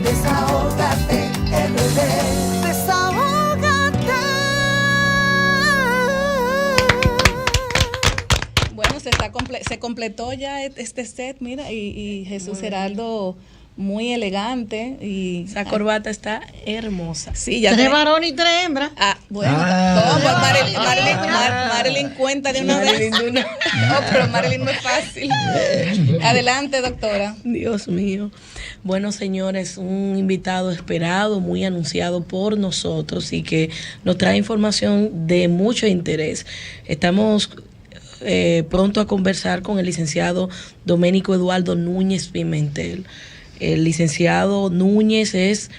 Desahógate, RD. Desahógate. Bueno, se completó ya este set, mira, y Jesús Geraldo muy elegante y esa corbata está hermosa. Sí, ya 3 varones y 3 hembras. Bueno, Marilyn cuenta de una vez. No, pero Marilyn no es fácil. Adelante, doctora. Dios mío. Bueno, señores, un invitado esperado, muy anunciado por nosotros y que nos trae información de mucho interés. Estamos pronto a conversar con el licenciado Doménico Eduardo Núñez Pimentel. El licenciado Núñez es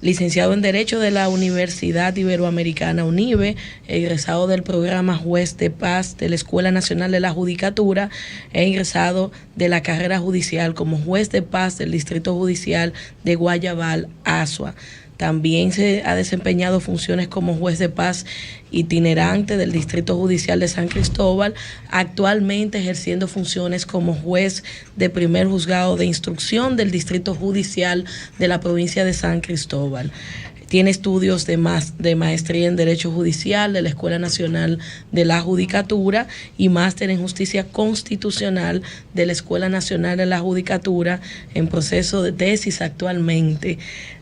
licenciado en Derecho de la Universidad Iberoamericana UNIBE, egresado del programa Juez de Paz de la Escuela Nacional de la Judicatura, e egresado de la carrera judicial como Juez de Paz del Distrito Judicial de Guayabal, Azua. También se ha desempeñado funciones como juez de paz itinerante del Distrito Judicial de San Cristóbal, actualmente ejerciendo funciones como juez de primer juzgado de instrucción del Distrito Judicial de la provincia de San Cristóbal. Tiene estudios de maestría en Derecho Judicial de la Escuela Nacional de la Judicatura y máster en Justicia Constitucional de la Escuela Nacional de la Judicatura, en proceso de tesis actualmente.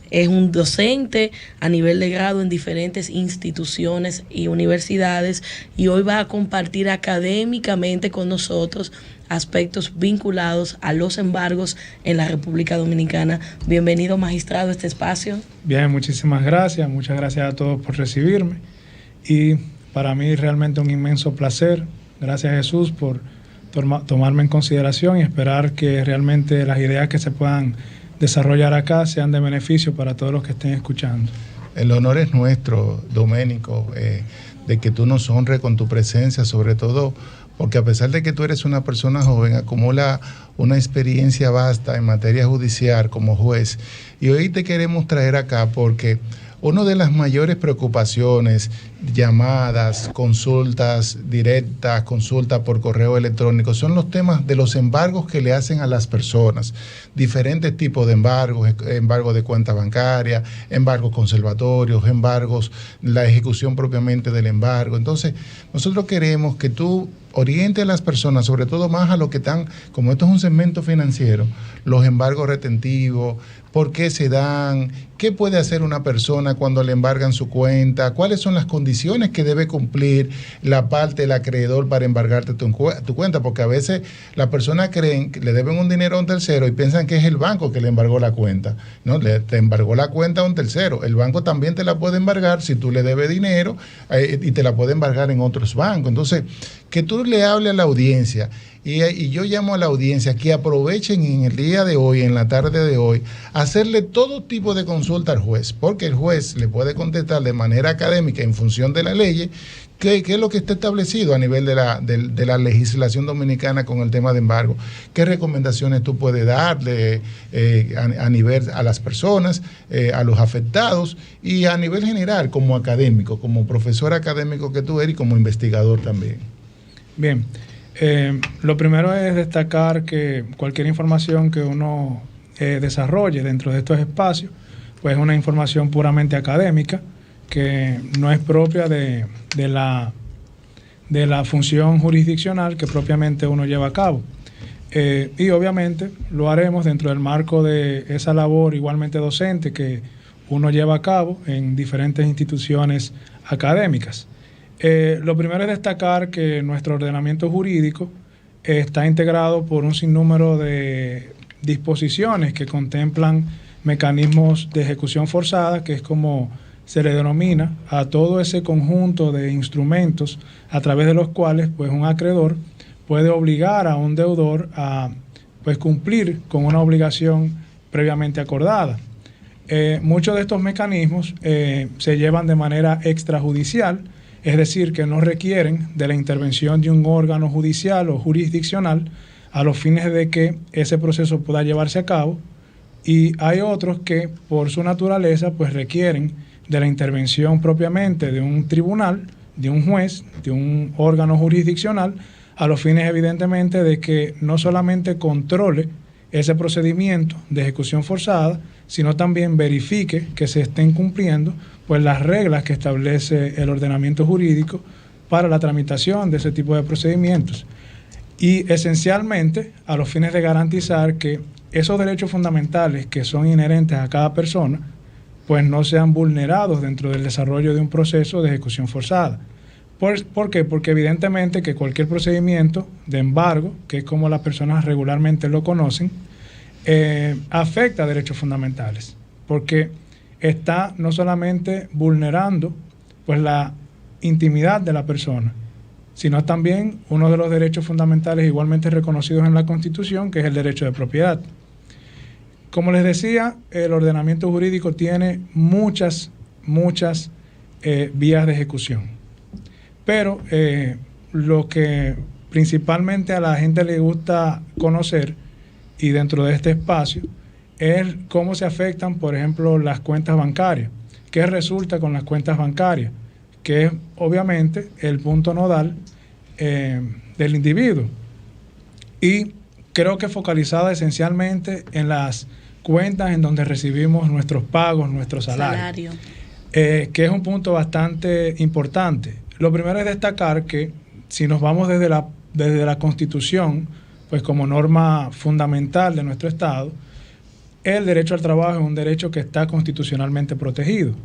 Es un docente a nivel de grado en diferentes instituciones y universidades y hoy va a compartir académicamente con nosotros aspectos vinculados a los embargos en la República Dominicana. Bienvenido, magistrado, a este espacio. Bien, muchísimas gracias. Muchas gracias a todos por recibirme. Y para mí realmente un inmenso placer. Gracias, Jesús, por tomarme en consideración y esperar que realmente las ideas que se puedan desarrollar acá sean de beneficio para todos los que estén escuchando. El honor es nuestro, Doménico, de que tú nos honres con tu presencia, sobre todo porque a pesar de que tú eres una persona joven, acumula una experiencia vasta en materia judicial como juez. Y hoy te queremos traer acá porque una de las mayores preocupaciones, llamadas, consultas directas, consultas por correo electrónico, son los temas de los embargos que le hacen a las personas. Diferentes tipos de embargos, embargo de cuenta bancaria, embargos conservatorios, embargos, la ejecución propiamente del embargo. Entonces, nosotros queremos que tú oriente a las personas, sobre todo más a los que están, como esto es un segmento financiero, los embargos retentivos, por qué se dan, qué puede hacer una persona cuando le embargan su cuenta, cuáles son las condiciones que debe cumplir la parte del acreedor para embargarte tu cuenta, porque a veces las personas creen que le deben un dinero a un tercero y piensan que es el banco que le embargó la cuenta. No, te embargó la cuenta a un tercero. El banco también te la puede embargar si tú le debes dinero y te la puede embargar en otros bancos. Entonces, que tú le hables a la audiencia y yo llamo a la audiencia que aprovechen en el día de hoy, en la tarde de hoy, hacerle todo tipo de consulta al juez, porque el juez le puede contestar de manera académica en función de la ley qué es lo que está establecido a nivel de la legislación dominicana con el tema de embargo, qué recomendaciones tú puedes darle a nivel a las personas, a los afectados y a nivel general como académico, como profesor académico que tú eres y como investigador también. Bien, lo primero es destacar que cualquier información que uno desarrolle dentro de estos espacios, pues es una información puramente académica que no es propia de la función jurisdiccional que propiamente uno lleva a cabo. Y obviamente lo haremos dentro del marco de esa labor igualmente docente que uno lleva a cabo en diferentes instituciones académicas. Lo primero es destacar que nuestro ordenamiento jurídico está integrado por un sinnúmero de disposiciones que contemplan mecanismos de ejecución forzada, que es como se le denomina a todo ese conjunto de instrumentos a través de los cuales pues un acreedor puede obligar a un deudor a pues cumplir con una obligación previamente acordada. Muchos de estos mecanismos se llevan de manera extrajudicial, es decir, que no requieren de la intervención de un órgano judicial o jurisdiccional a los fines de que ese proceso pueda llevarse a cabo, y hay otros que por su naturaleza pues requieren de la intervención propiamente de un tribunal, de un juez, de un órgano jurisdiccional, a los fines evidentemente de que no solamente controle ese procedimiento de ejecución forzada, sino también verifique que se estén cumpliendo pues las reglas que establece el ordenamiento jurídico para la tramitación de ese tipo de procedimientos. Y esencialmente a los fines de garantizar que esos derechos fundamentales que son inherentes a cada persona pues no sean vulnerados dentro del desarrollo de un proceso de ejecución forzada. ¿Por qué? Porque evidentemente que cualquier procedimiento de embargo, que es como las personas regularmente lo conocen, afecta a derechos fundamentales, porque está no solamente vulnerando pues la intimidad de la persona, sino también uno de los derechos fundamentales igualmente reconocidos en la Constitución, que es el derecho de propiedad. Como les decía, el ordenamiento jurídico tiene muchas vías de ejecución, pero lo que principalmente a la gente le gusta conocer y dentro de este espacio es cómo se afectan, por ejemplo, las cuentas bancarias. ¿Qué resulta con las cuentas bancarias? Que es obviamente el punto nodal del individuo. Y creo que focalizada esencialmente en las cuentas en donde recibimos nuestros pagos, nuestro salario. Que es un punto bastante importante. Lo primero es destacar que si nos vamos desde la Constitución, pues como norma fundamental de nuestro Estado, el derecho al trabajo es un derecho que está constitucionalmente protegido.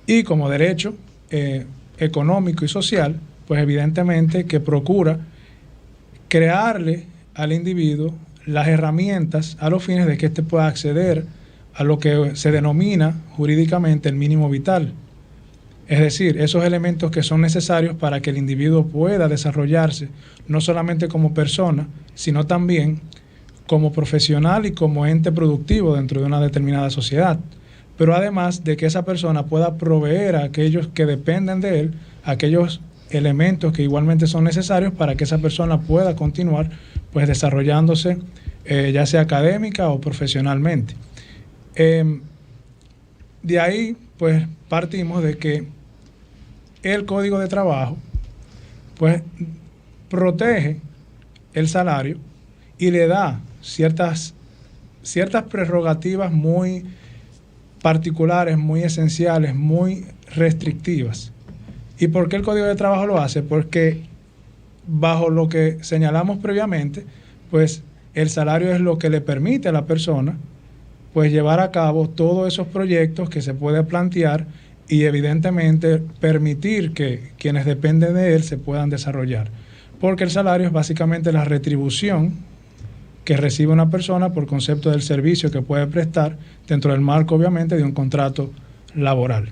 Y como derecho económico y social, pues evidentemente que procura crearle al individuo las herramientas a los fines de que éste pueda acceder a lo que se denomina jurídicamente el mínimo vital. Es decir, esos elementos que son necesarios para que el individuo pueda desarrollarse no solamente como persona, sino también como profesional y como ente productivo dentro de una determinada sociedad. Pero además de que esa persona pueda proveer a aquellos que dependen de él, aquellos elementos que igualmente son necesarios para que esa persona pueda continuar pues desarrollándose ya sea académica o profesionalmente. De ahí pues partimos de que el Código de Trabajo pues protege el salario y le da ciertas prerrogativas muy particulares, muy esenciales, muy restrictivas. ¿Y por qué el Código de Trabajo lo hace? Porque bajo lo que señalamos previamente, pues el salario es lo que le permite a la persona pues llevar a cabo todos esos proyectos que se puede plantear y evidentemente permitir que quienes dependen de él se puedan desarrollar. Porque el salario es básicamente la retribución que recibe una persona por concepto del servicio que puede prestar dentro del marco obviamente de un contrato laboral.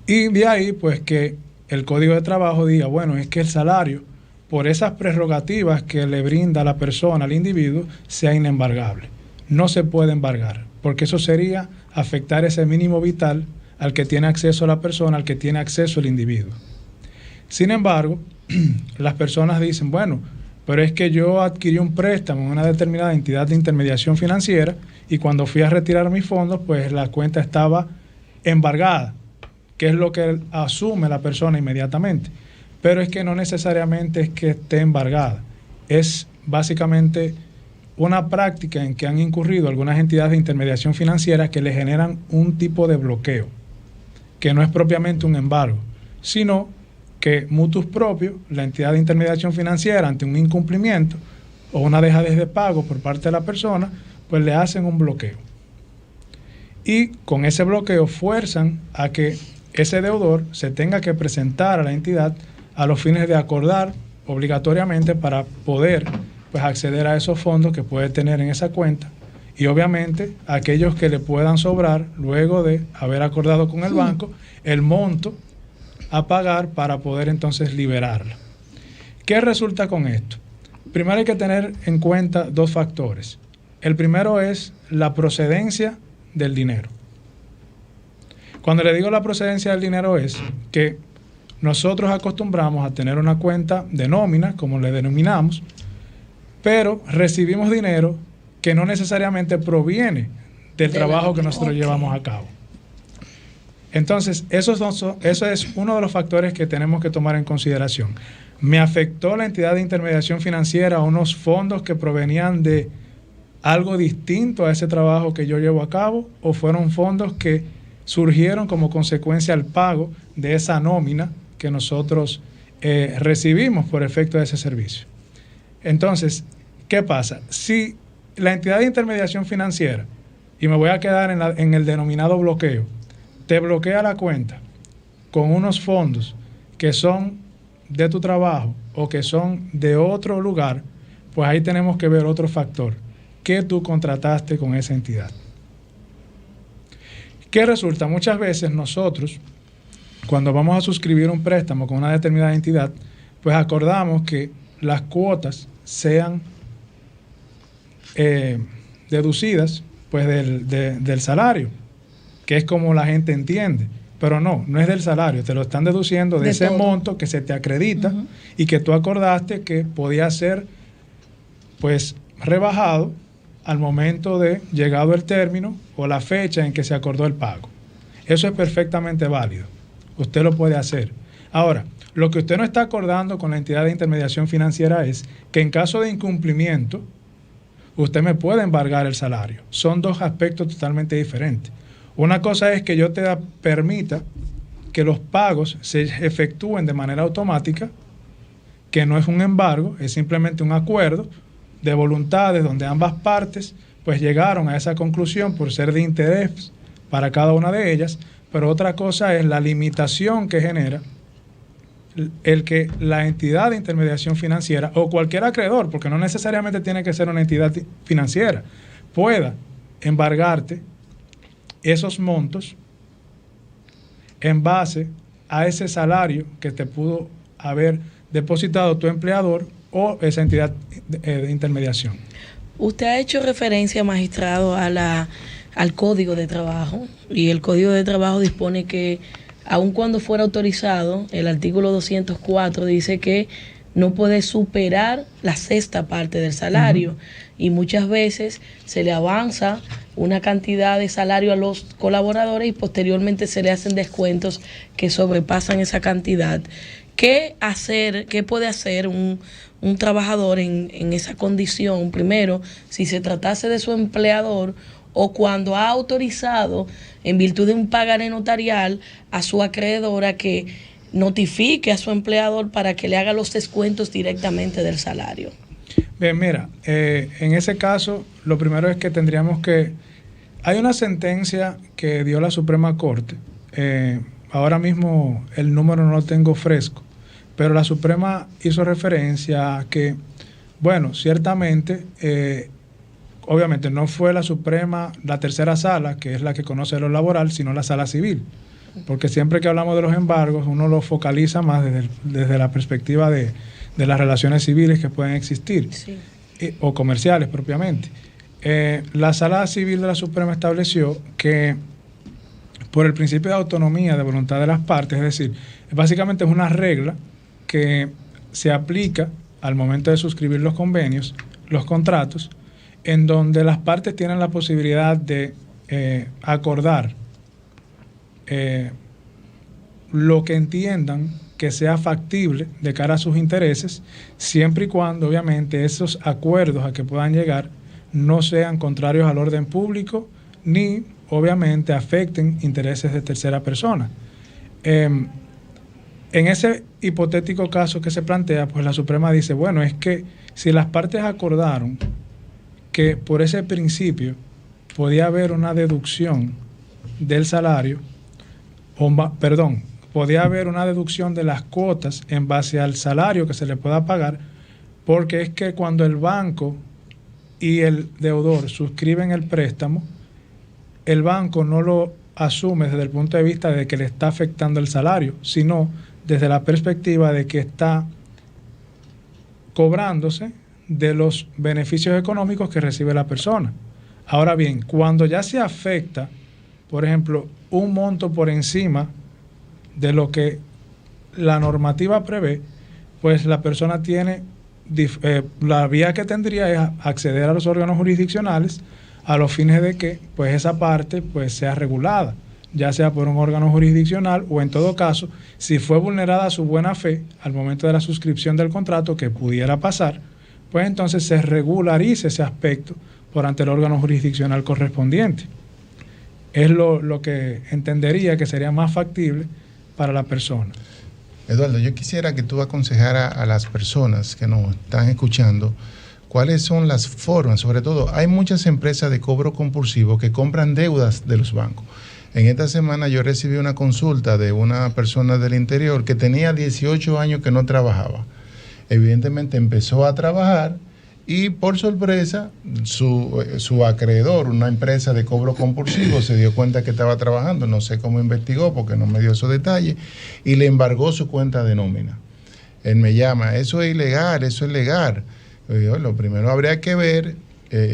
Y de ahí pues que el Código de Trabajo diga, bueno, es que el salario por esas prerrogativas que le brinda la persona al individuo sea inembargable. No se puede embargar, porque eso sería afectar ese mínimo vital al que tiene acceso la persona, al que tiene acceso el individuo. Sin embargo, las personas dicen, bueno, pero es que yo adquirí un préstamo en una determinada entidad de intermediación financiera y cuando fui a retirar mis fondos, pues la cuenta estaba embargada, que es lo que asume la persona inmediatamente. Pero es que no necesariamente es que esté embargada, es básicamente una práctica en que han incurrido algunas entidades de intermediación financiera que le generan un tipo de bloqueo, que no es propiamente un embargo, sino que mutus propio, la entidad de intermediación financiera, ante un incumplimiento o una dejadez de pago por parte de la persona, pues le hacen un bloqueo. Y con ese bloqueo fuerzan a que ese deudor se tenga que presentar a la entidad a los fines de acordar obligatoriamente para poder pues acceder a esos fondos que puede tener en esa cuenta y obviamente aquellos que le puedan sobrar luego de haber acordado con el banco el monto a pagar para poder entonces liberarla. ¿Qué resulta con esto? Primero hay que tener en cuenta dos factores. El primero es la procedencia del dinero. Cuando le digo la procedencia del dinero es que nosotros acostumbramos a tener una cuenta de nómina, como le denominamos, pero recibimos dinero que no necesariamente proviene del trabajo que nosotros llevamos a cabo. Entonces, eso es uno de los factores que tenemos que tomar en consideración. Me afectó la entidad de intermediación financiera a unos fondos que provenían de algo distinto a ese trabajo que yo llevo a cabo, o fueron fondos que surgieron como consecuencia al pago de esa nómina que nosotros recibimos por efecto de ese servicio. Entonces, ¿qué pasa? Si la entidad de intermediación financiera, y me voy a quedar en el denominado bloqueo, te bloquea la cuenta con unos fondos que son de tu trabajo o que son de otro lugar, pues ahí tenemos que ver otro factor. ¿Qué tú contrataste con esa entidad? ¿Qué resulta? Muchas veces nosotros, cuando vamos a suscribir un préstamo con una determinada entidad, pues acordamos que las cuotas sean deducidas pues del salario, que es como la gente entiende. Pero no es del salario, te lo están deduciendo de ese todo monto que se te acredita y que tú acordaste que podía ser pues rebajado al momento de llegado el término o la fecha en que se acordó el pago. Eso es perfectamente válido. Usted lo puede hacer. Ahora, lo que usted no está acordando con la entidad de intermediación financiera es que en caso de incumplimiento, usted me puede embargar el salario. Son dos aspectos totalmente diferentes. Una cosa es que yo te permita que los pagos se efectúen de manera automática, que no es un embargo, es simplemente un acuerdo de voluntades donde ambas partes pues llegaron a esa conclusión por ser de interés para cada una de ellas, pero otra cosa es la limitación que genera el que la entidad de intermediación financiera o cualquier acreedor, porque no necesariamente tiene que ser una entidad financiera, pueda embargarte esos montos en base a ese salario que te pudo haber depositado tu empleador o esa entidad de intermediación. Usted ha hecho referencia, magistrado, al Código de Trabajo, y el Código de Trabajo dispone que aun cuando fuera autorizado, el artículo 204 dice que no puede superar la sexta parte del salario, y muchas veces se le avanza una cantidad de salario a los colaboradores y posteriormente se le hacen descuentos que sobrepasan esa cantidad. ¿Qué puede hacer un trabajador en esa condición? Primero, si se tratase de su empleador o cuando ha autorizado en virtud de un pagaré notarial a su acreedora que notifique a su empleador para que le haga los descuentos directamente del salario. Bien, mira, en ese caso, lo primero es que tendríamos que... Hay una sentencia que dio la Suprema Corte, ahora mismo el número no lo tengo fresco, pero la Suprema hizo referencia a que, bueno, ciertamente, obviamente no fue la Suprema, la tercera sala, que es la que conoce lo laboral, sino la sala civil. Porque siempre que hablamos de los embargos, uno lo focaliza más desde la perspectiva de las relaciones civiles que pueden existir, sí, o comerciales propiamente. La sala civil de la Suprema estableció que por el principio de autonomía de voluntad de las partes, es decir, básicamente es una regla que se aplica al momento de suscribir los convenios, los contratos, en donde las partes tienen la posibilidad de acordar lo que entiendan que sea factible de cara a sus intereses, siempre y cuando obviamente esos acuerdos a que puedan llegar no sean contrarios al orden público ni obviamente afecten intereses de tercera persona. En ese hipotético caso que se plantea, pues la Suprema dice, bueno, es que si las partes acordaron que por ese principio podía haber una deducción del salario, podía haber una deducción de las cuotas en base al salario que se le pueda pagar, porque es que cuando el banco y el deudor suscriben el préstamo, el banco no lo asume desde el punto de vista de que le está afectando el salario, sino desde la perspectiva de que está cobrándose de los beneficios económicos que recibe la persona. Ahora bien, cuando ya se afecta, por ejemplo, un monto por encima de lo que la normativa prevé, pues la persona tiene, la vía que tendría es acceder a los órganos jurisdiccionales a los fines de que pues esa parte pues sea regulada, ya sea por un órgano jurisdiccional o en todo caso, si fue vulnerada su buena fe al momento de la suscripción del contrato, que pudiera pasar, pues entonces se regularice ese aspecto por ante el órgano jurisdiccional correspondiente. Es lo que entendería que sería más factible para la persona. Eduardo, yo quisiera que tú aconsejaras a las personas que nos están escuchando cuáles son las formas. Sobre todo, hay muchas empresas de cobro compulsivo que compran deudas de los bancos. En esta semana yo recibí una consulta de una persona del interior que tenía 18 años que no trabajaba. Evidentemente empezó a trabajar y por sorpresa su acreedor, una empresa de cobro compulsivo, se dio cuenta que estaba trabajando, no sé cómo investigó porque no me dio esos detalles, y le embargó su cuenta de nómina. Él me llama, eso es ilegal, eso es legal. Yo digo, lo primero habría que ver,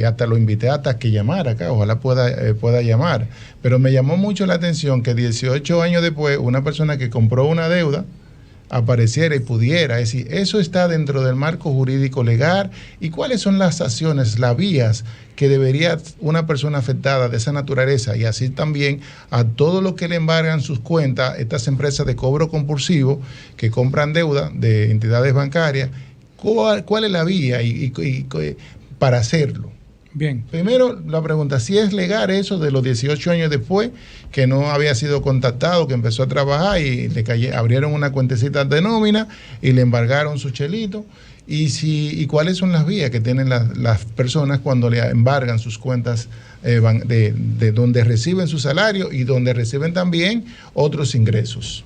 hasta lo invité hasta que llamara acá, ojalá pueda llamar, pero me llamó mucho la atención que 18 años después una persona que compró una deuda apareciera y pudiera, es decir, eso está dentro del marco jurídico legal. ¿Y cuáles son las acciones, las vías que debería una persona afectada de esa naturaleza, y así también a todo lo que le embargan sus cuentas estas empresas de cobro compulsivo que compran deuda de entidades bancarias? ¿Cuál es la vía y para hacerlo? Bien. Primero, la pregunta, si es legal eso de los 18 años después, que no había sido contactado, que empezó a trabajar y abrieron una cuentecita de nómina y le embargaron su chelito. Y cuáles son las vías que tienen las personas cuando le embargan sus cuentas de donde reciben su salario y donde reciben también otros ingresos.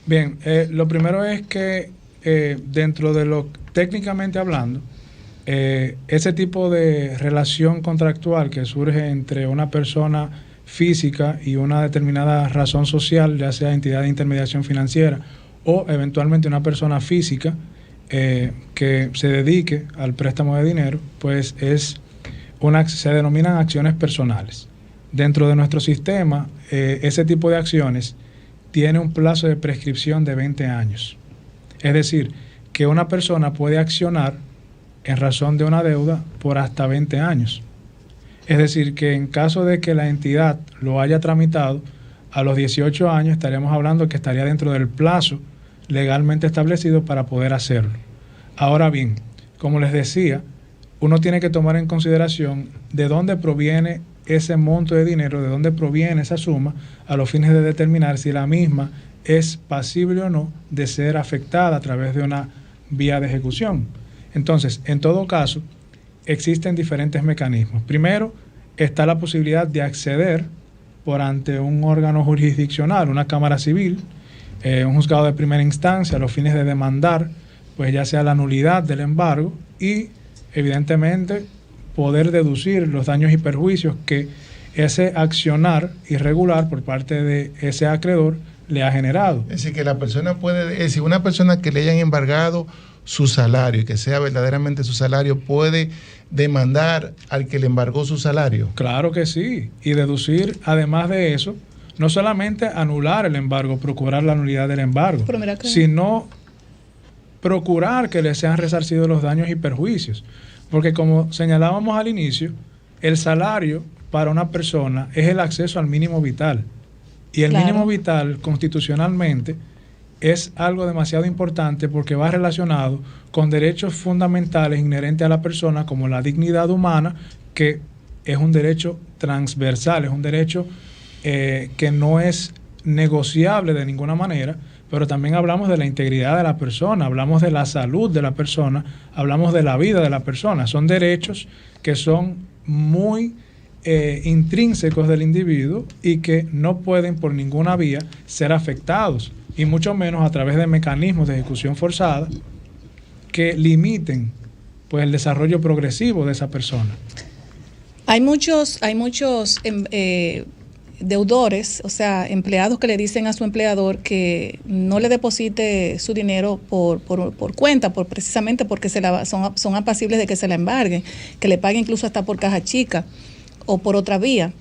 Bien, lo primero es que dentro de lo técnicamente hablando, ese tipo de relación contractual que surge entre una persona física y una determinada razón social, ya sea entidad de intermediación financiera o eventualmente una persona física que se dedique al préstamo de dinero, pues se denominan acciones personales. Dentro de nuestro sistema, ese tipo de acciones tiene un plazo de prescripción de 20 años. Es decir, que una persona puede accionar en razón de una deuda por hasta 20 años. Es decir, que en caso de que la entidad lo haya tramitado a los 18 años, estaríamos hablando que estaría dentro del plazo legalmente establecido para poder hacerlo. Ahora bien, como les decía, uno tiene que tomar en consideración de dónde proviene ese monto de dinero, de dónde proviene esa suma, a los fines de determinar si la misma es pasible o no de ser afectada a través de una vía de ejecución. Entonces, en todo caso, existen diferentes mecanismos. Primero, está la posibilidad de acceder por ante un órgano jurisdiccional, una cámara civil, un juzgado de primera instancia, a los fines de demandar, pues ya sea la nulidad del embargo y, evidentemente, poder deducir los daños y perjuicios que ese accionar irregular por parte de ese acreedor le ha generado. Es decir, que la persona puede, es decir, una persona que le hayan embargado su salario y que sea verdaderamente su salario, puede demandar al que le embargó su salario. Claro que sí, y deducir, además de eso, no solamente anular el embargo, procurar la nulidad del embargo, sino procurar que le sean resarcidos los daños y perjuicios. Porque como señalábamos al inicio, el salario para una persona es el acceso al mínimo vital. Y el mínimo vital constitucionalmente es algo demasiado importante porque va relacionado con derechos fundamentales inherentes a la persona, como la dignidad humana, que es un derecho transversal, es un derecho que no es negociable de ninguna manera, pero también hablamos de la integridad de la persona, hablamos de la salud de la persona, hablamos de la vida de la persona. Son derechos que son muy intrínsecos del individuo y que no pueden por ninguna vía ser afectados, y mucho menos a través de mecanismos de ejecución forzada que limiten pues el desarrollo progresivo de esa persona. Hay muchos deudores, o sea, empleados que le dicen a su empleador que no le deposite su dinero por cuenta, precisamente porque son apacibles de que se la embarguen, que le pague incluso hasta por caja chica o por otra vía.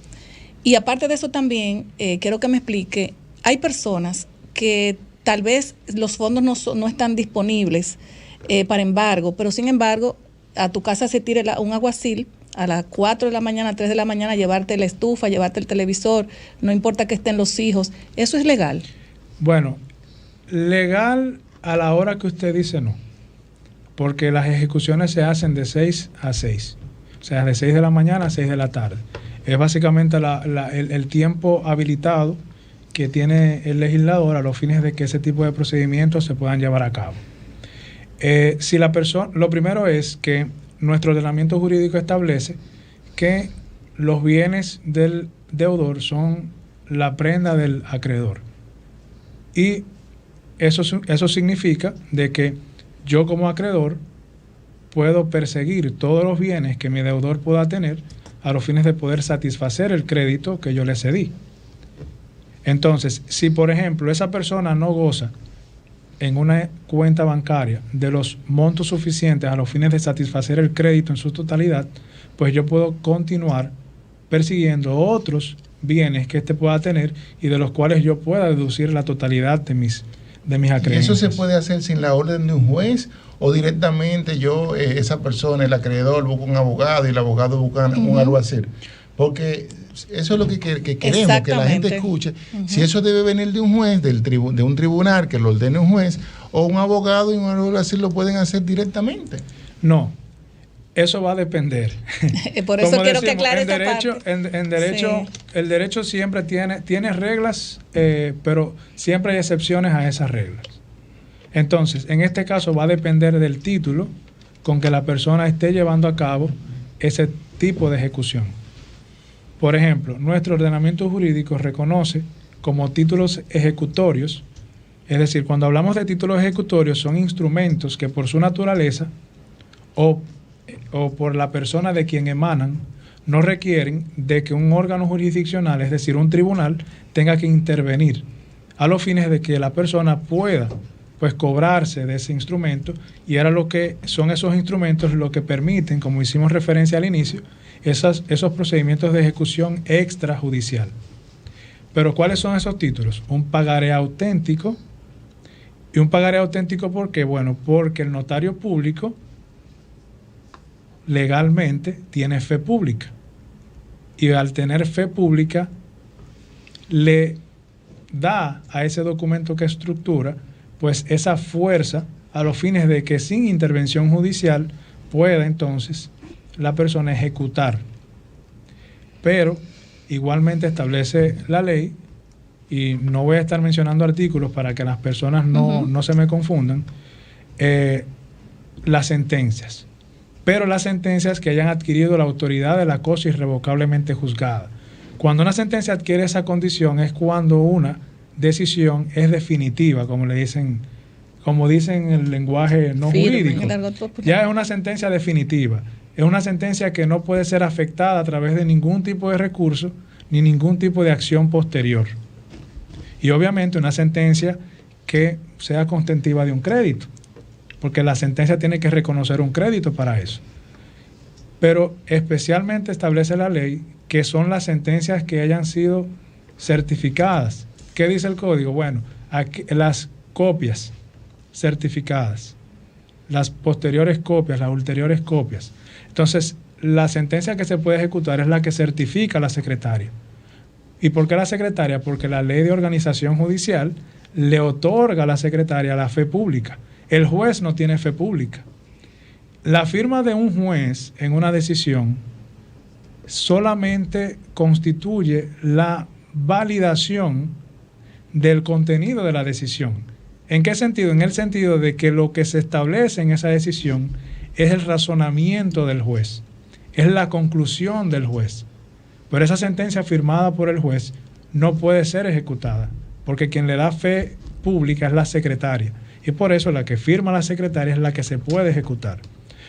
Y aparte de eso también, quiero que me explique, hay personas que tal vez los fondos no están disponibles para embargo, pero sin embargo a tu casa se tire un alguacil a las 4 de la mañana, 3 de la mañana, llevarte la estufa, llevarte el televisor, no importa que estén los hijos. ¿Eso es legal? Bueno, legal a la hora que usted dice no. porque las ejecuciones se hacen de 6 a 6, o sea, de 6 de la mañana a 6 de la tarde. Es básicamente el tiempo habilitado que tiene el legislador a los fines de que ese tipo de procedimientos se puedan llevar a cabo. Si la persona, lo primero es que nuestro ordenamiento jurídico establece que los bienes del deudor son la prenda del acreedor. Y eso significa de que yo como acreedor puedo perseguir todos los bienes que mi deudor pueda tener a los fines de poder satisfacer el crédito que yo le cedí. Entonces, si por ejemplo esa persona no goza en una cuenta bancaria de los montos suficientes a los fines de satisfacer el crédito en su totalidad, pues yo puedo continuar persiguiendo otros bienes que éste pueda tener y de los cuales yo pueda deducir la totalidad de mis acreedores. ¿Eso se puede hacer sin la orden de un juez o directamente esa persona, el acreedor, busca un abogado y el abogado busca un alguacil? Porque eso es lo que queremos, que la gente escuche. Si eso debe venir de un juez, de un tribunal, que lo ordene un juez, o un abogado y un alguacil lo pueden hacer directamente. No, eso va a depender. Por eso Como quiero decimos, que aclare esta derecho, parte. En derecho, sí. El derecho siempre tiene reglas, pero siempre hay excepciones a esas reglas. Entonces, en este caso va a depender del título con que la persona esté llevando a cabo ese tipo de ejecución. Por ejemplo, nuestro ordenamiento jurídico reconoce como títulos ejecutorios, es decir, cuando hablamos de títulos ejecutorios son instrumentos que por su naturaleza o por la persona de quien emanan no requieren de que un órgano jurisdiccional, es decir, un tribunal, tenga que intervenir a los fines de que la persona pueda pues cobrarse de ese instrumento, y ahora lo que son esos instrumentos lo que permiten, como hicimos referencia al inicio, esos procedimientos de ejecución extrajudicial. Pero ¿cuáles son esos títulos? Un pagaré auténtico. ¿Y un pagaré auténtico por qué? Bueno, porque el notario público legalmente tiene fe pública. Y al tener fe pública, le da a ese documento que estructura pues esa fuerza a los fines de que sin intervención judicial pueda entonces la persona ejecutar. Pero igualmente establece la ley, y no voy a estar mencionando artículos para que las personas no se me confundan, las sentencias. Pero las sentencias que hayan adquirido la autoridad de la cosa irrevocablemente juzgada. Cuando una sentencia adquiere esa condición es cuando una decisión es definitiva, como dicen en el lenguaje no jurídico. Ya es una sentencia definitiva. Es una sentencia que no puede ser afectada a través de ningún tipo de recurso ni ningún tipo de acción posterior. Y obviamente una sentencia que sea constitutiva de un crédito, porque la sentencia tiene que reconocer un crédito para eso. Pero especialmente establece la ley que son las sentencias que hayan sido certificadas. ¿Qué dice el código? Bueno, aquí, las copias certificadas, las posteriores copias, las ulteriores copias. Entonces, la sentencia que se puede ejecutar es la que certifica la secretaria. ¿Y por qué la secretaria? Porque la ley de organización judicial le otorga a la secretaria la fe pública. El juez no tiene fe pública. La firma de un juez en una decisión solamente constituye la validación del contenido de la decisión. ¿En qué sentido? En el sentido de que lo que se establece en esa decisión es el razonamiento del juez, es la conclusión del juez. Pero esa sentencia firmada por el juez no puede ser ejecutada, porque quien le da fe pública es la secretaria. Y por eso la que firma la secretaria es la que se puede ejecutar.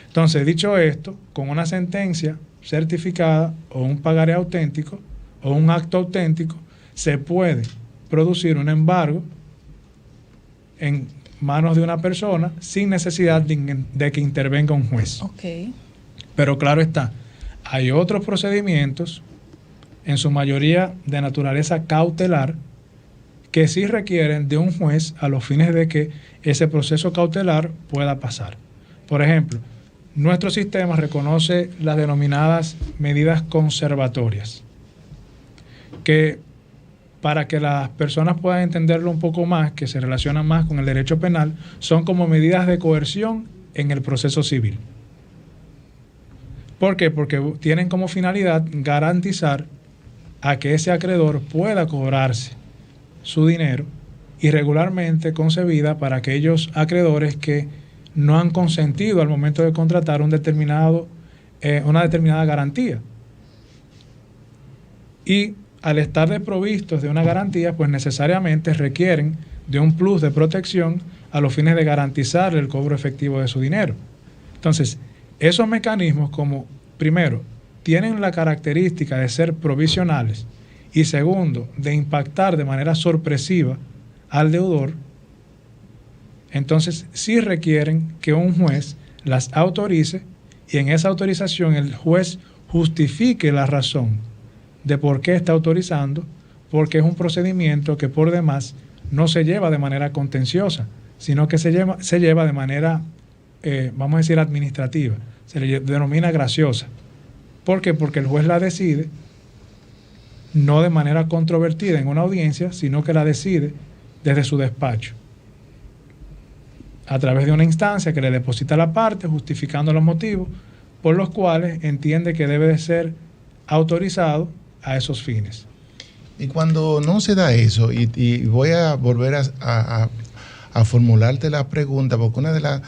Entonces, dicho esto, con una sentencia certificada o un pagaré auténtico o un acto auténtico, se puede producir un embargo en manos de una persona sin necesidad de que intervenga un juez. Okay. Pero claro está, hay otros procedimientos, en su mayoría de naturaleza cautelar, que sí requieren de un juez a los fines de que ese proceso cautelar pueda pasar. Por ejemplo, nuestro sistema reconoce las denominadas medidas conservatorias, que para que las personas puedan entenderlo un poco más, que se relacionan más con el derecho penal, son como medidas de coerción en el proceso civil. ¿Por qué? Porque tienen como finalidad garantizar a que ese acreedor pueda cobrarse su dinero, irregularmente concebida para aquellos acreedores que no han consentido al momento de contratar una determinada garantía. Y al estar desprovistos de una garantía, pues necesariamente requieren de un plus de protección a los fines de garantizar el cobro efectivo de su dinero. Entonces, esos mecanismos, como primero, tienen la característica de ser provisionales y segundo, de impactar de manera sorpresiva al deudor, entonces sí requieren que un juez las autorice y en esa autorización el juez justifique la razón de por qué está autorizando, porque es un procedimiento que por demás no se lleva de manera contenciosa, sino que se lleva de manera, vamos a decir, administrativa, se le denomina graciosa. ¿Por qué? Porque el juez la decide no de manera controvertida en una audiencia, sino que la decide desde su despacho, a través de una instancia que le deposita a la parte, justificando los motivos por los cuales entiende que debe de ser autorizado a esos fines. Y cuando no se da eso, y voy a volver a formularte la pregunta, porque una de las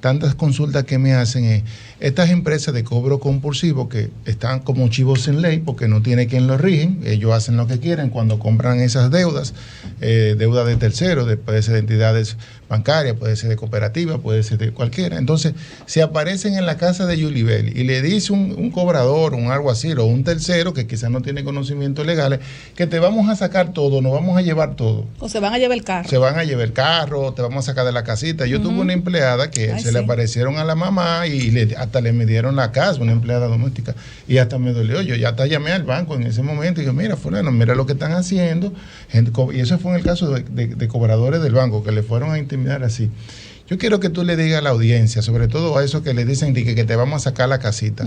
tantas consultas que me hacen es estas empresas de cobro compulsivo que están como chivos sin ley porque no tiene quien los rigen, ellos hacen lo que quieren cuando compran esas deudas, deudas de terceros, puede ser de entidades bancarias, puede ser de cooperativas, puede ser de cualquiera. Entonces, si aparecen en la casa de Yulibel y le dice un cobrador, un alguacil o un tercero que quizás no tiene conocimientos legales, que te vamos a sacar todo, nos vamos a llevar todo. O se van a llevar el carro. Se van a llevar el carro, te vamos a sacar de la casita. Yo tuve una empleada que le aparecieron a la mamá y hasta le midieron la casa, una empleada doméstica, y hasta me dolió. Yo ya hasta llamé al banco en ese momento y dije, mira, fulano, mira lo que están haciendo. Y eso fue en el caso de cobradores del banco que le fueron a intimidar así. Yo quiero que tú le digas a la audiencia, sobre todo a esos que le dicen que te vamos a sacar la casita,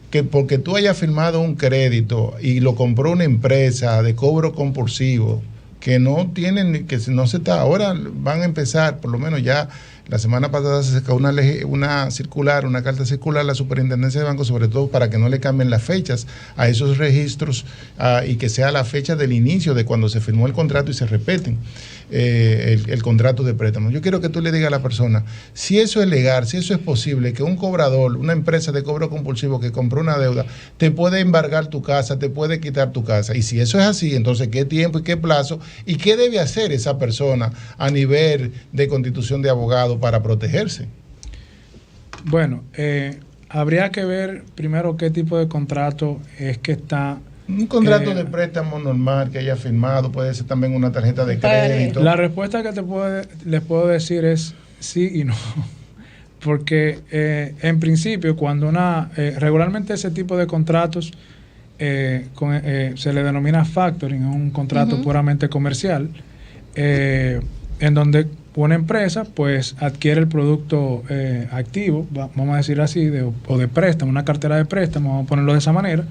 que porque tú hayas firmado un crédito y lo compró una empresa de cobro compulsivo, que no tienen, que no se está, ahora van a empezar, por lo menos ya la semana pasada se sacó una circular, una carta circular a la Superintendencia de Bancos, sobre todo para que no le cambien las fechas a esos registros y que sea la fecha del inicio de cuando se firmó el contrato y se repeten el contrato de préstamo. Yo quiero que tú le digas a la persona, si eso es legal, si eso es posible, que un cobrador, una empresa de cobro compulsivo que compró una deuda, te puede embargar tu casa, te puede quitar tu casa. Y si eso es así, entonces, ¿qué tiempo y qué plazo? ¿Y qué debe hacer esa persona a nivel de constitución de abogado para protegerse? Bueno, habría que ver primero qué tipo de contrato es que está. Un contrato de préstamo normal que haya firmado, puede ser también una tarjeta de crédito. La respuesta que les puedo decir es sí y no. Porque en principio, cuando regularmente ese tipo de contratos se le denomina factoring, un contrato puramente comercial, en donde una empresa pues adquiere el producto activo, vamos a decir así, o de préstamo, una cartera de préstamo, vamos a ponerlo de esa manera,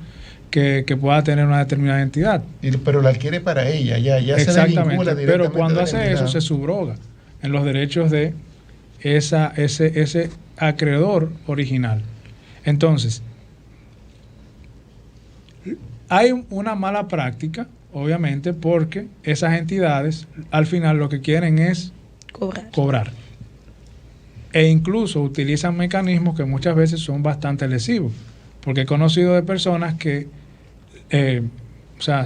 que pueda tener una determinada entidad. Pero la adquiere para ella, ya exactamente, se le vincula directamente. Pero cuando hace eso se subroga en los derechos de ese acreedor original. Entonces, hay una mala práctica, obviamente, porque esas entidades al final lo que quieren es cobrar. E incluso utilizan mecanismos que muchas veces son bastante lesivos, porque he conocido de personas que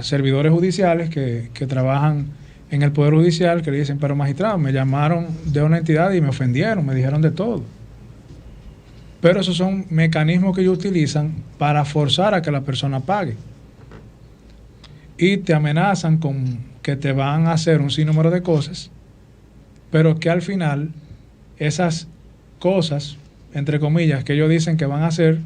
servidores judiciales que trabajan en el Poder Judicial, que le dicen, pero magistrado, me llamaron de una entidad y me ofendieron, me dijeron de todo. Pero esos son mecanismos que ellos utilizan para forzar a que la persona pague. Y te amenazan con que te van a hacer un sinnúmero de cosas, pero que al final esas cosas, entre comillas, que ellos dicen que van a hacer,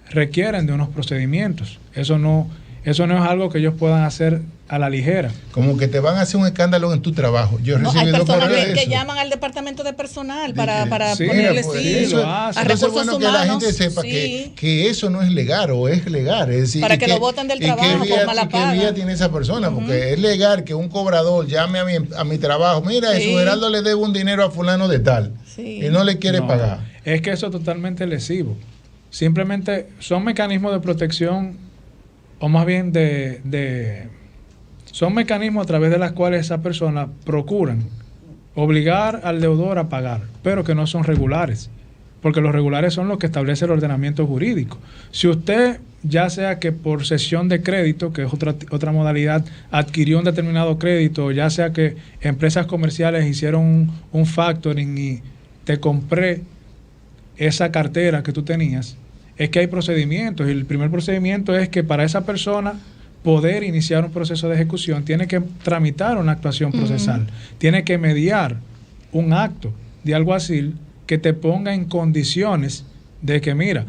requieren de unos procedimientos. Eso no es algo que ellos puedan hacer a la ligera. Como que te van a hacer un escándalo en tu trabajo. Yo he No, hay recibido personas correos de que eso. llaman al departamento de personal para Sí, ponerle pues, sí, eso, a entonces recursos es bueno humanos. que la gente sepa Sí. que eso no es legal o es legal. Es decir, Para y que lo boten del trabajo por mala y qué paga. vía tiene esa persona, porque es legal que un cobrador llame a mi trabajo, mira, Sí. su Geraldo le debe un dinero a fulano de tal Sí. y no le quiere No, pagar. es que eso es totalmente lesivo. Simplemente son mecanismos de protección, o más bien son mecanismos a través de los cuales esas personas procuran obligar al deudor a pagar, pero que no son regulares, porque los regulares son los que establece el ordenamiento jurídico. Si usted, ya sea que por cesión de crédito, que es otra modalidad, adquirió un determinado crédito, ya sea que empresas comerciales hicieron un factoring y te compré esa cartera que tú tenías, es que hay procedimientos, y el primer procedimiento es que para esa persona poder iniciar un proceso de ejecución tiene que tramitar una actuación procesal, tiene que mediar un acto de alguacil que te ponga en condiciones de que, mira,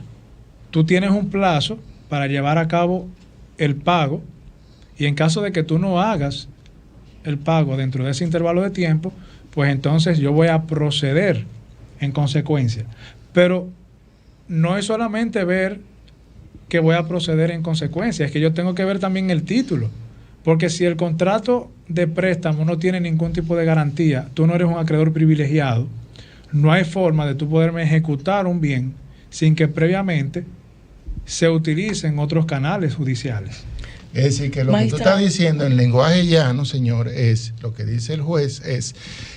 tú tienes un plazo para llevar a cabo el pago, y en caso de que tú no hagas el pago dentro de ese intervalo de tiempo, pues entonces yo voy a proceder en consecuencia. Pero no es solamente ver que voy a proceder en consecuencia, es que yo tengo que ver también el título, porque si el contrato de préstamo no tiene ningún tipo de garantía, tú no eres un acreedor privilegiado, no hay forma de tú poderme ejecutar un bien sin que previamente se utilicen otros canales judiciales. Es decir, que lo que tú estás diciendo en lenguaje llano, señor, es, lo que dice el juez, es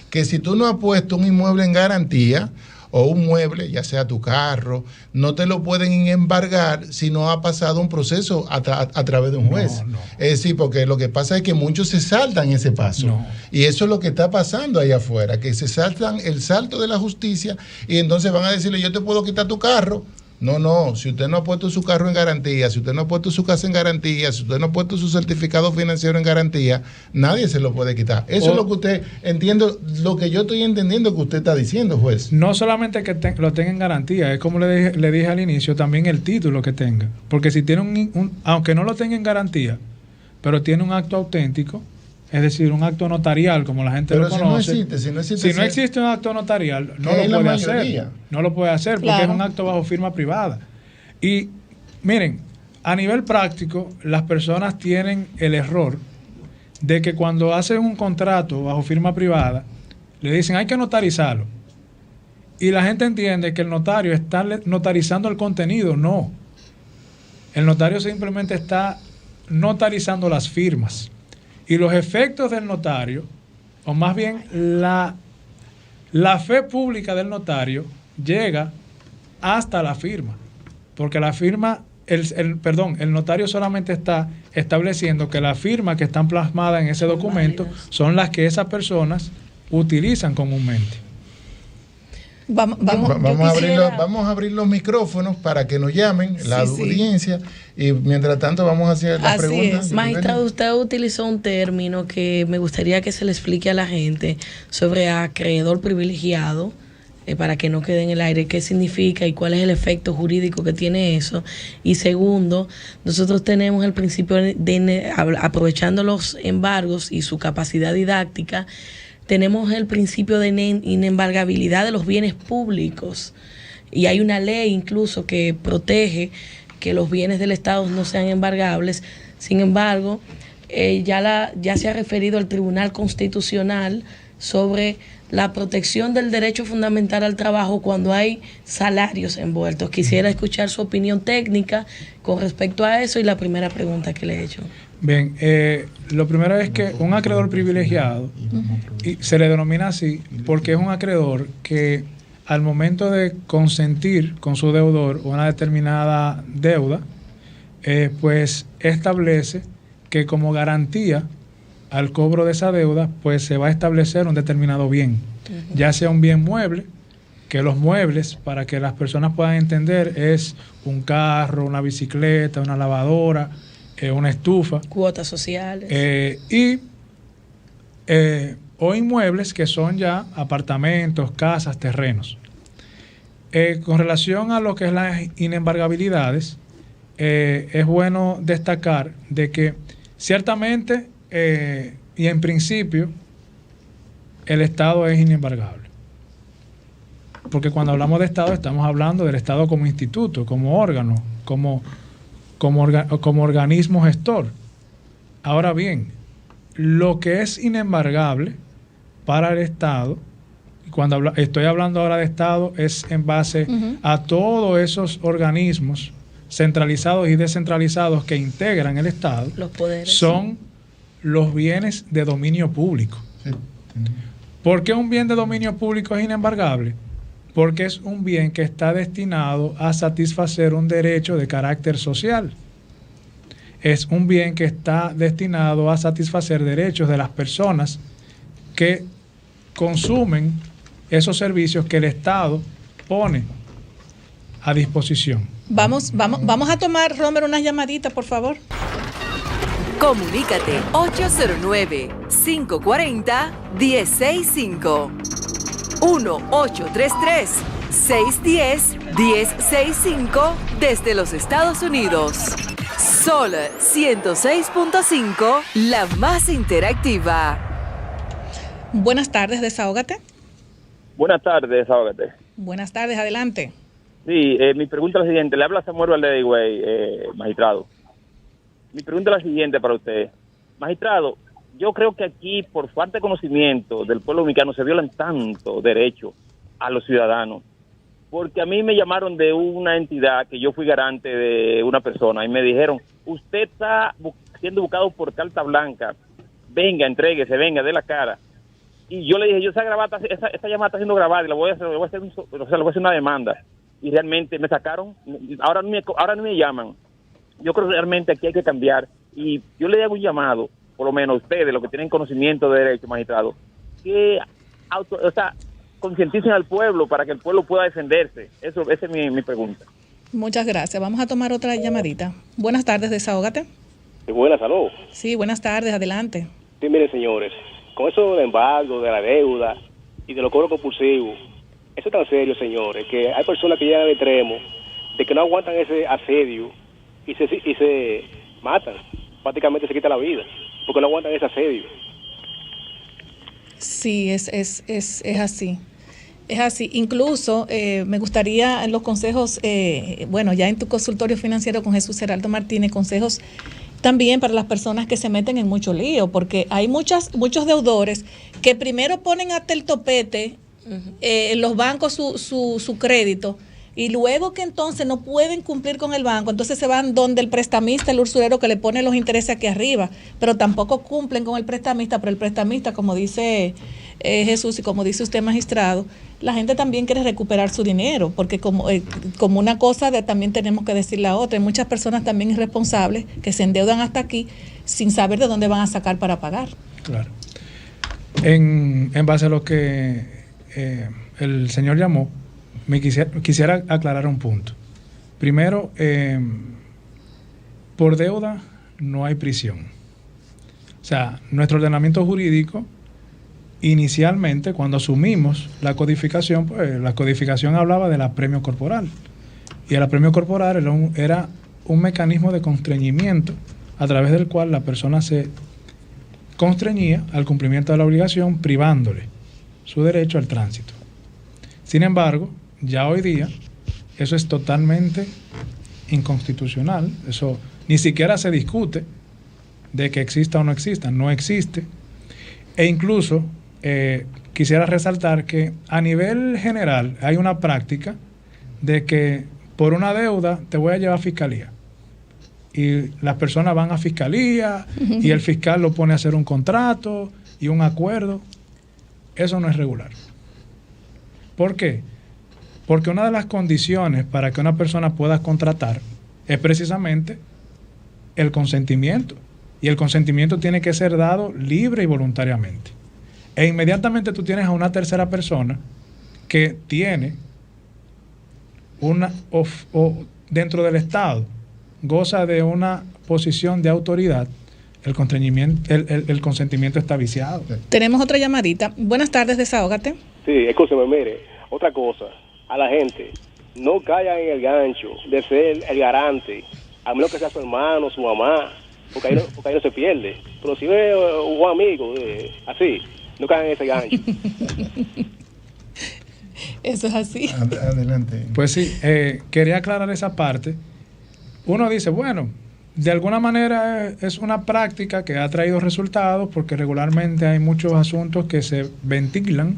que si tú no has puesto un inmueble en garantía, o un mueble, ya sea tu carro, no te lo pueden embargar si no ha pasado un proceso a través de un juez. No. Es decir, porque lo que pasa es que muchos se saltan ese paso. No. Y eso es lo que está pasando ahí afuera, que se saltan el salto de la justicia y entonces van a decirle, yo te puedo quitar tu carro. No, si usted no ha puesto su carro en garantía, si usted no ha puesto su casa en garantía, si usted no ha puesto su certificado financiero en garantía, nadie se lo puede quitar. Eso es lo que usted entiende, lo que yo estoy entendiendo que usted está diciendo, juez. No solamente que lo tenga en garantía, es como le dije al inicio, también el título que tenga. Porque si tiene aunque no lo tenga en garantía, pero tiene un acto auténtico, es decir, un acto notarial, como la gente pero lo conoce. Si no existe un acto notarial, no es lo la puede mayoría. hacer. No lo puede hacer porque Claro. es un acto bajo firma privada. Y miren, a nivel práctico, las personas tienen el error de que cuando hacen un contrato bajo firma privada, le dicen hay que notarizarlo. Y la gente entiende que el notario está notarizando el contenido. No. El notario simplemente está notarizando las firmas. Y los efectos del notario, o más bien la fe pública del notario, llega hasta la firma. Porque la firma, el notario solamente está estableciendo que las firmas que están plasmadas en ese documento son las que esas personas utilizan comúnmente. Vamos Vamos a abrir los micrófonos para que nos llamen la audiencia y mientras tanto vamos a hacer las preguntas. Magistrado, usted utilizó un término que me gustaría que se le explique a la gente sobre acreedor privilegiado, para que no quede en el aire qué significa y cuál es el efecto jurídico que tiene eso. Y segundo, nosotros tenemos el principio aprovechando los embargos y su capacidad didáctica, tenemos el principio de inembargabilidad de los bienes públicos y hay una ley incluso que protege que los bienes del Estado no sean embargables. Sin embargo, ya se ha referido al Tribunal Constitucional sobre la protección del derecho fundamental al trabajo cuando hay salarios envueltos. Quisiera escuchar su opinión técnica con respecto a eso y la primera pregunta que le he hecho. Bien, lo primero es que un acreedor privilegiado, y se le denomina así porque es un acreedor que al momento de consentir con su deudor una determinada deuda, pues establece que como garantía al cobro de esa deuda, pues se va a establecer un determinado bien, ya sea un bien mueble, que los muebles, para que las personas puedan entender, es un carro, una bicicleta, una lavadora, una estufa. Cuotas sociales. O inmuebles que son ya apartamentos, casas, terrenos. Con relación a lo que es las inembargabilidades, es bueno destacar de que ciertamente y en principio el Estado es inembargable. Porque cuando hablamos de Estado estamos hablando del Estado como instituto, como órgano, como organismo gestor. Ahora bien, lo que es inembargable para el Estado, cuando estoy hablando ahora de Estado, es en base a todos esos organismos centralizados y descentralizados que integran el Estado, los poderes, son los bienes de dominio público. Sí. ¿Por qué un bien de dominio público es inembargable? Porque es un bien que está destinado a satisfacer un derecho de carácter social. Es un bien que está destinado a satisfacer derechos de las personas que consumen esos servicios que el Estado pone a disposición. Vamos a tomar, Romer, unas llamaditas, por favor. Comunícate 809-540-1065. 1-833-610-1065 desde los Estados Unidos. Sol 106.5, la más interactiva. Buenas tardes, desahógate. Buenas tardes, desahógate. Buenas tardes, adelante. Sí, mi pregunta es la siguiente. Le habla Samuel Valdez, magistrado. Mi pregunta es la siguiente para usted. Magistrado, yo creo que aquí, por falta de conocimiento del pueblo dominicano, se violan tanto derechos a los ciudadanos. Porque a mí me llamaron de una entidad que yo fui garante de una persona y me dijeron, usted está siendo buscado por carta blanca, venga, entréguese, venga, dé la cara. Y yo le dije, esa llamada está siendo grabada y le voy a hacer una demanda. Y realmente me sacaron, ahora no me llaman. Yo creo que realmente aquí hay que cambiar. Y yo le hago un llamado, por lo menos ustedes, los que tienen conocimiento de derecho, magistrado, que concienticen al pueblo para que el pueblo pueda defenderse. Esa es mi pregunta. Muchas gracias. Vamos a tomar otra llamadita. Buenas tardes, desahógate. Buenas, salud. Sí, buenas tardes, adelante. Sí, miren, señores, con eso del embargo, de la deuda y de los cobros compulsivos, eso es tan serio, señores, que hay personas que llegan al extremo de que no aguantan ese asedio y se matan, prácticamente se quita la vida, porque no aguantan ese asedio. Sí, es así. Es así. Incluso me gustaría en los consejos, ya en tu consultorio financiero con Jesús Geraldo Martínez, consejos también para las personas que se meten en mucho lío, porque hay muchos deudores que primero ponen hasta el topete en los bancos su crédito, y luego que entonces no pueden cumplir con el banco, entonces se van donde el prestamista, el usurero que le pone los intereses aquí arriba, pero tampoco cumplen con el prestamista, pero el prestamista, como dice Jesús y como dice usted, magistrado, la gente también quiere recuperar su dinero, porque como una cosa también tenemos que decir la otra, hay muchas personas también irresponsables que se endeudan hasta aquí sin saber de dónde van a sacar para pagar. Claro. En base a lo que el señor llamó, quisiera aclarar un punto. Primero, por deuda no hay prisión. O sea, nuestro ordenamiento jurídico, inicialmente, cuando asumimos la codificación, pues la codificación hablaba del apremio corporal. Y el apremio corporal era un mecanismo de constreñimiento a través del cual la persona se constreñía al cumplimiento de la obligación, privándole su derecho al tránsito. Sin embargo, ya hoy día eso es totalmente inconstitucional. Eso ni siquiera se discute de que exista o no exista. No existe. E incluso quisiera resaltar que a nivel general hay una práctica de que por una deuda te voy a llevar a fiscalía. Y las personas van a fiscalía y el fiscal lo pone a hacer un contrato y un acuerdo. Eso no es regular. ¿Por qué? Porque una de las condiciones para que una persona pueda contratar es precisamente el consentimiento. Y el consentimiento tiene que ser dado libre y voluntariamente. E inmediatamente tú tienes a una tercera persona que tiene dentro del Estado, goza de una posición de autoridad, el consentimiento está viciado. Tenemos otra llamadita. Buenas tardes, desahógate. Sí, escúcheme, mire, otra cosa, a la gente, no caigan en el gancho de ser el garante, a menos que sea su hermano, su mamá, porque ahí no se pierde. Pero si ve un amigo así, no caen en ese gancho. Eso es así. Adelante. Pues sí, quería aclarar esa parte. Uno dice, bueno, de alguna manera es una práctica que ha traído resultados porque regularmente hay muchos asuntos que se ventilan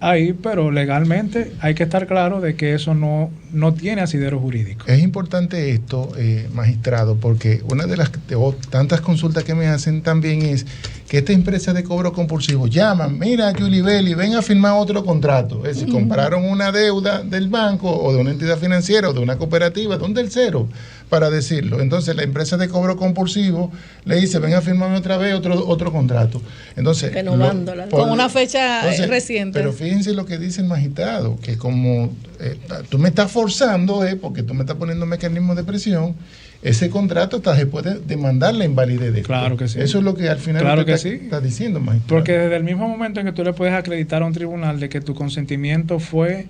ahí, pero legalmente hay que estar claro de que eso no tiene asidero jurídico. Es importante esto, magistrado, porque una de las tantas consultas que me hacen también es que esta empresa de cobro compulsivo llaman, mira, Julie Belli, ven a firmar otro contrato. Es decir, compraron una deuda del banco o de una entidad financiera o de una cooperativa, de un tercero, para decirlo. Entonces la empresa de cobro compulsivo le dice, ven a firmarme otra vez otro contrato. Entonces, con una fecha reciente. Pero fíjense lo que dice el magistrado, que como tú me estás forzando, porque tú me estás poniendo mecanismos de presión, ese contrato hasta se puede demandar la invalidez de esto. Claro que sí. Eso es lo que al final claro está diciendo, magistrado. Porque desde el mismo momento en que tú le puedes acreditar a un tribunal de que tu consentimiento fue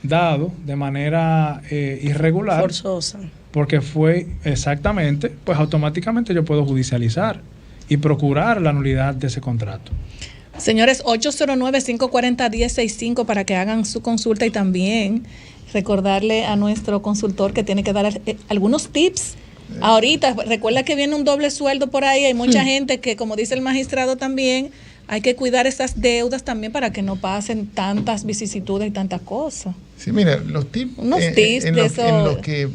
dado de manera irregular, forzosa, porque fue exactamente, pues automáticamente yo puedo judicializar y procurar la nulidad de ese contrato. Señores, 809-540-1065 para que hagan su consulta y también recordarle a nuestro consultor que tiene que dar algunos tips. Ahorita, recuerda que viene un doble sueldo por ahí, hay mucha gente que, como dice el magistrado también, hay que cuidar esas deudas también para que no pasen tantas vicisitudes y tantas cosas. Sí, mira, los tips, en los que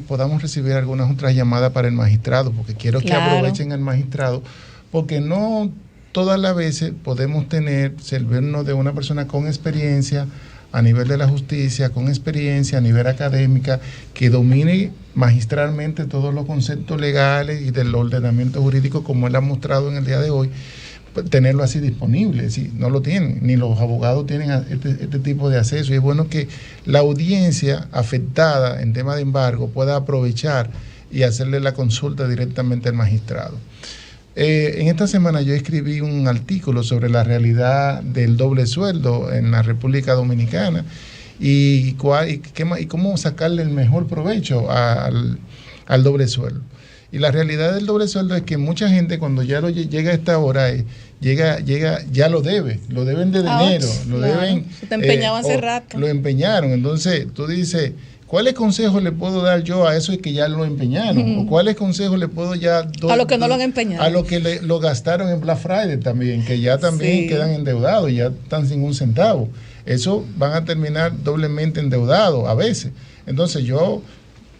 podamos recibir algunas otras llamadas para el magistrado, porque quiero que aprovechen al magistrado, porque no todas las veces podemos servirnos de una persona con experiencia a nivel de la justicia, con experiencia a nivel académica, que domine magistralmente todos los conceptos legales y del ordenamiento jurídico como él ha mostrado en el día de hoy, tenerlo así disponible. Sí, no lo tienen, ni los abogados tienen este tipo de acceso, y es bueno que la audiencia afectada en tema de embargo pueda aprovechar y hacerle la consulta directamente al magistrado. En esta semana yo escribí un artículo sobre la realidad del doble sueldo en la República Dominicana y cómo sacarle el mejor provecho al doble sueldo. Y la realidad del doble sueldo es que mucha gente cuando ya llega a esta hora, ya lo deben de dinero, lo deben. Te empeñaba hace rato. Lo empeñaron, entonces tú dices, ¿cuáles consejos le puedo dar yo a eso que ya lo empeñaron? ¿O cuáles consejos le puedo ya dar a los que no lo han empeñado? A los que lo gastaron en Black Friday también, que ya también quedan endeudados, ya están sin un centavo. Eso van a terminar doblemente endeudados a veces. Entonces yo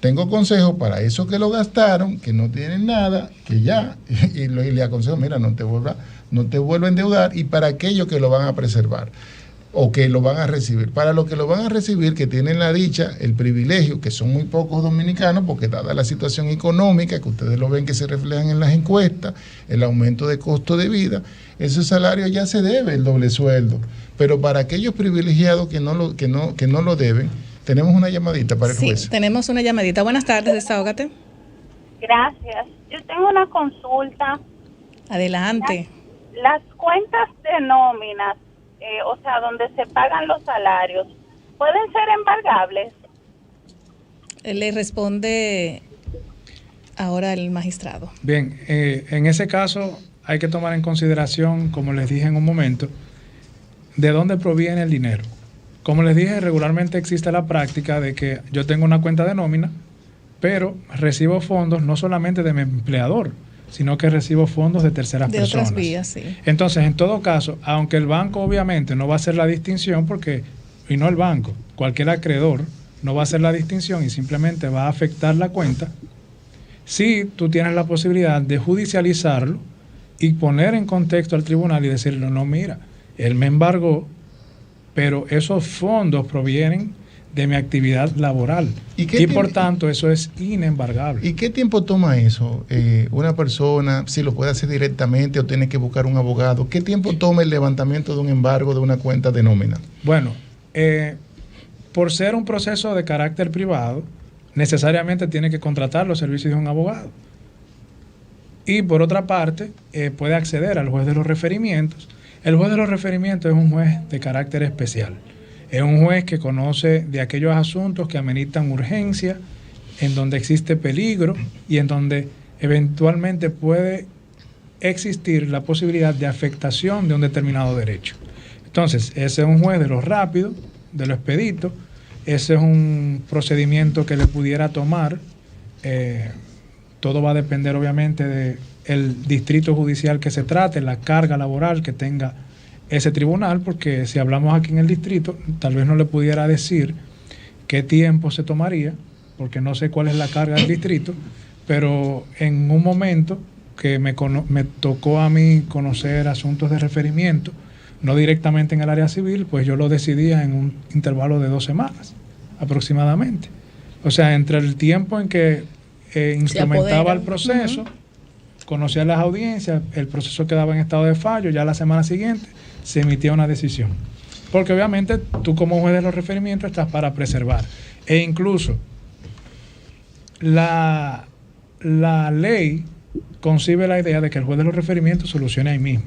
tengo consejos para esos que lo gastaron, que no tienen nada, que ya, y le aconsejo, mira, no te vuelva a endeudar, y para aquellos que lo van a preservar o que lo van a recibir. Para los que lo van a recibir, que tienen la dicha, el privilegio, que son muy pocos dominicanos, porque dada la situación económica, que ustedes lo ven que se reflejan en las encuestas, el aumento de costo de vida, ese salario ya se debe, el doble sueldo. Pero para aquellos privilegiados que no lo deben, tenemos una llamadita para el juez. Sí, tenemos una llamadita. Buenas tardes, desahógate. Gracias. Yo tengo una consulta. Adelante. Las cuentas de nóminas, o sea, donde se pagan los salarios, ¿pueden ser embargables? Le responde ahora el magistrado. Bien, en ese caso hay que tomar en consideración, como les dije en un momento, de dónde proviene el dinero. Como les dije, regularmente existe la práctica de que yo tengo una cuenta de nómina, pero recibo fondos no solamente de mi empleador, sino que recibo fondos de terceras personas. De otras vías, sí. Entonces, en todo caso, aunque el banco obviamente no va a hacer la distinción, y no el banco, cualquier acreedor no va a hacer la distinción y simplemente va a afectar la cuenta, sí tú tienes la posibilidad de judicializarlo y poner en contexto al tribunal y decirle, no, mira, él me embargó, pero esos fondos provienen de mi actividad laboral y por tanto eso es inembargable. ¿Y qué tiempo toma eso? Una persona, si lo puede hacer directamente o tiene que buscar un abogado, ¿qué tiempo toma el levantamiento de un embargo de una cuenta de nómina? Bueno, por ser un proceso de carácter privado, necesariamente tiene que contratar los servicios de un abogado. Y por otra parte, puede acceder al juez de los referimientos. El juez de los referimientos es un juez de carácter especial. Es un juez que conoce de aquellos asuntos que ameritan urgencia, en donde existe peligro y en donde eventualmente puede existir la posibilidad de afectación de un determinado derecho. Entonces, ese es un juez de lo rápido, de lo expedito, ese es un procedimiento que le pudiera tomar. Todo va a depender obviamente del distrito judicial que se trate, la carga laboral que tenga ese tribunal, porque si hablamos aquí en el distrito, tal vez no le pudiera decir qué tiempo se tomaría, porque no sé cuál es la carga del distrito, pero en un momento que me tocó a mí conocer asuntos de referimiento, no directamente en el área civil, pues yo lo decidía en un intervalo de 2 semanas aproximadamente. O sea, entre el tiempo en que instrumentaba el proceso, conocía las audiencias, el proceso quedaba en estado de fallo, ya la semana siguiente se emitía una decisión. Porque obviamente tú como juez de los referimientos estás para preservar. E incluso la ley concibe la idea de que el juez de los referimientos solucione ahí mismo.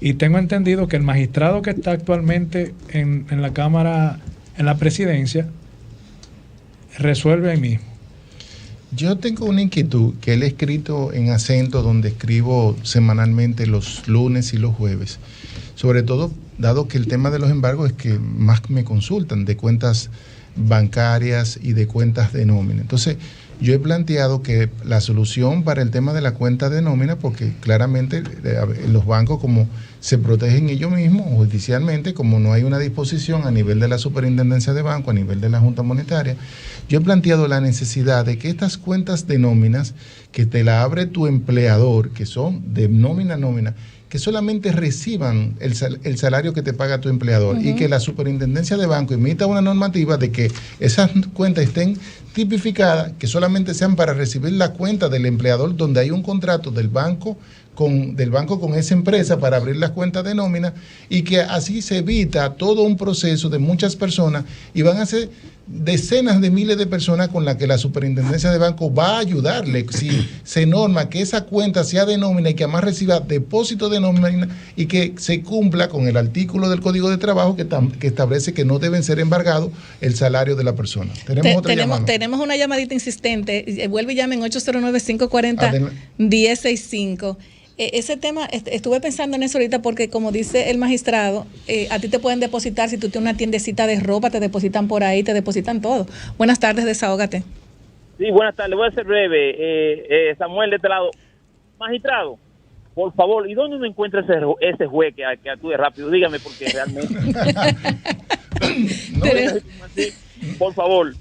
Y tengo entendido que el magistrado que está actualmente en la Cámara, en la presidencia, resuelve ahí mismo. Yo tengo una inquietud que él ha escrito en Acento, donde escribo semanalmente los lunes y los jueves. Sobre todo, dado que el tema de los embargos es que más me consultan de cuentas bancarias y de cuentas de nómina. Entonces, yo he planteado que la solución para el tema de la cuenta de nómina, porque claramente los bancos, como se protegen ellos mismos judicialmente, como no hay una disposición a nivel de la superintendencia de banco, a nivel de la Junta Monetaria, yo he planteado la necesidad de que estas cuentas de nóminas que te la abre tu empleador, que son de nómina a nómina, que solamente reciban el salario que te paga tu empleador, y que la superintendencia de banco emita una normativa de que esas cuentas estén tipificadas, que solamente sean para recibir la cuenta del empleador, donde hay un contrato del banco con esa empresa para abrir las cuentas de nómina, y que así se evita todo un proceso de muchas personas, y van a ser decenas de miles de personas con las que la superintendencia de banco va a ayudarle si se norma que esa cuenta sea de nómina y que además reciba depósito de nómina, y que se cumpla con el artículo del Código de Trabajo que establece que no deben ser embargados el salario de la persona. Tenemos una llamadita insistente. Vuelve y llame en 809-540-1065. Ese tema, estuve pensando en eso ahorita porque, como dice el magistrado, a ti te pueden depositar, si tú tienes una tiendecita de ropa, te depositan por ahí, te depositan todo. Buenas tardes, desahógate. Sí, buenas tardes, voy a ser breve. Samuel, de este lado. Magistrado, por favor, ¿y dónde uno encuentra ese juez que actúe rápido? Dígame, porque realmente... por favor.